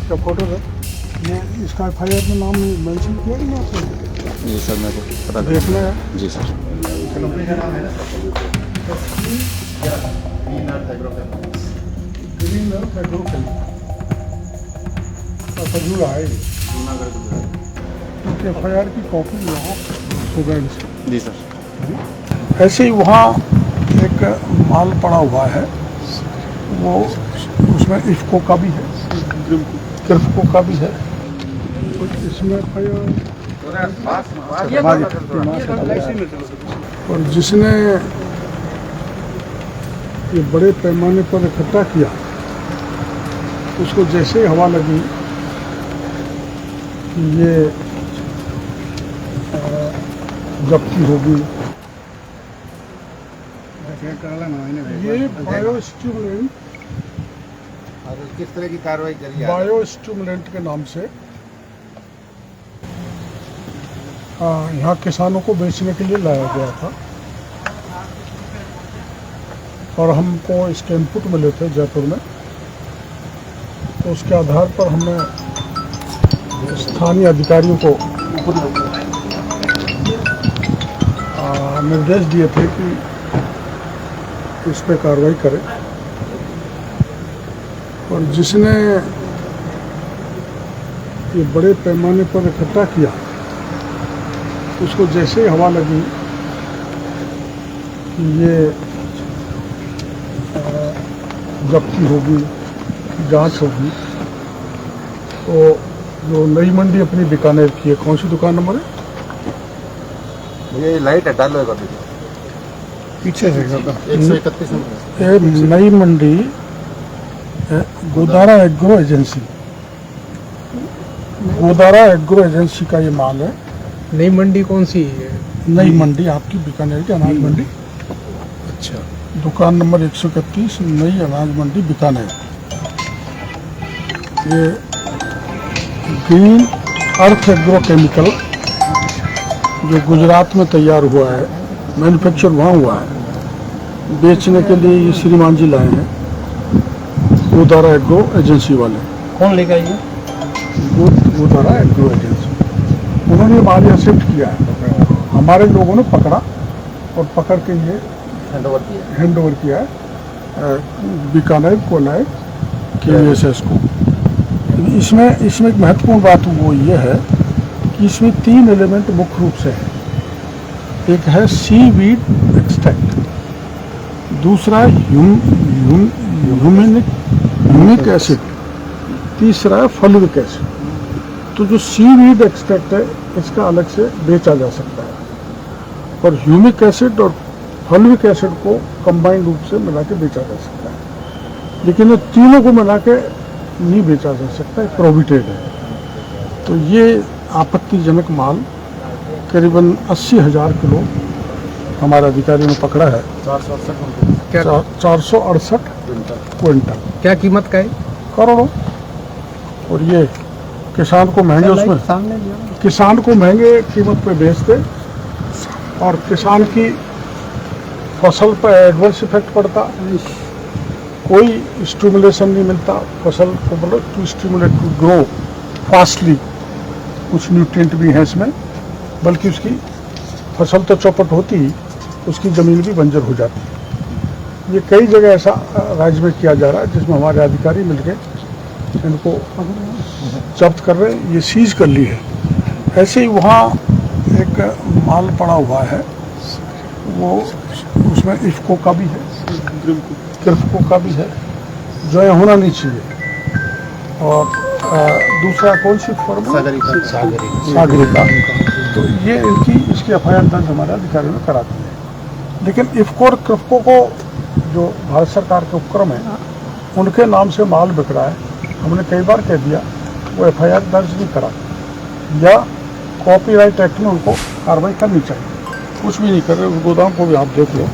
इसका फोटो है, ये इसका एफआईआर में नाम मेंशन किया कि नहीं आपने? जी सर, मेरे को पता देखना है। जी सर। कंपनी का नाम है ना ग्रीन अर्थ एग्रोकेमिकल का खजूरा है। एफआईआर की कॉपी यहाँ स्टूडेंट्स जी सर। ऐसे ही वहाँ एक माल पड़ा हुआ है, वो उसमें इफ्को का भी है, किर्फको का भी है। इसमें और जिसने ये बड़े पैमाने पर इकट्ठा किया उसको जैसे ही हवा लगी कि ये जब्ती होगी। ये बायोस्टिमुलेंट, किस तरह की कार्रवाई करी? बायोस्टिमुलेंट के नाम से यहाँ किसानों को बेचने के लिए लाया गया था और हमको इसके इनपुट मिले थे जयपुर में, तो उसके आधार पर हमने स्थानीय अधिकारियों को निर्देश दिए थे कि इस पर कार्रवाई करें। और जिसने ये बड़े पैमाने पर इकट्ठा किया उसको जैसे ही हवा लगी कि ये जब्ती होगी, जांच होगी, तो जो नई मंडी अपनी बीकानेर की है, कौन सी दुकान नंबर है? ये लाइट हटा लो एक पीछे से 131 नंबर। ये नई मंडी Godara agro agency, Godara agro agency का ये माल है। नई मंडी कौन सी है? नई मंडी आपकी बीकानेर की अनाज मंडी। अच्छा, दुकान नंबर 131, नई अनाज मंडी बीकानेर। ये ग्रीन अर्थ एग्रोकेमिकल जो गुजरात में तैयार हुआ है, मैन्युफैक्चर वहाँ हुआ है, बेचने के लिए ये श्रीमान जी लाए हैं, गोदारा एग्रो एजेंसी वाले। कौन लेकर आई है? गोदारा एग्रो एजेंसी, उन्होंने माल यहाँ शिफ्ट किया है, हमारे लोगों ने पकड़ा और पकड़ के ये हैंड ओवर किया है बीकानेर कोलाय KVSS को। इसमें एक महत्वपूर्ण बात वो ये है कि इसमें 3 एलिमेंट मुख्य रूप से है। एक है सीवीड एक्सट्रैक्ट, दूसरा ह्यूमिक एसिड, तीसरा है फॉलिक एसिड। तो जो सीवीड एक्सट्रैक्ट है इसका अलग से बेचा जा सकता है, और ह्यूमिक एसिड और फॉलिक एसिड को कंबाइंड रूप से मिला के बेचा जा सकता है, लेकिन ये तीनों को मिला के नहीं बेचा जा सकता, प्रोहिबिटेड है। तो ये आपत्तिजनक माल करीबन 80,000 किलो हमारे अधिकारियों ने पकड़ा है। 468 क्विंटल। क्या कीमत का है? करोड़ों। और ये किसान को महंगे उसमें किसान को महंगे कीमत पे बेचते, और किसान की फसल पर एडवर्स इफेक्ट पड़ता, कोई स्टिमुलेशन नहीं मिलता फसल को, मतलब to stimulate to grow fastly, कुछ न्यूट्रिएंट भी हैं इसमें, बल्कि उसकी फसल तो चौपट होती ही उसकी ज़मीन भी बंजर हो जाती है। ये कई जगह ऐसा राज्य में किया जा रहा है जिसमें हमारे अधिकारी मिलकर इनको जब्त कर रहे हैं, ये सीज कर ली है। ऐसे ही वहाँ एक माल पड़ा हुआ है, वो उसमें इफ्को का भी है, किर्फको का भी है, जो ये होना नहीं चाहिए। और दूसरा कौन सी फर्म? सागरिका। तो ये इसकी एफआईआर दर्ज हमारे अधिकारियों ने करा दी है। लेकिन इफ्को और किर्फको को जो भारत सरकार के उपक्रम है उनके नाम से माल बिक रहा है, हमने कई बार कह दिया वो एफआईआर दर्ज नहीं करा, या कॉपीराइट एक्ट में उनको कार्रवाई करनी चाहिए, कुछ भी नहीं कर रहे। उस गोदाम को भी आप देख लो।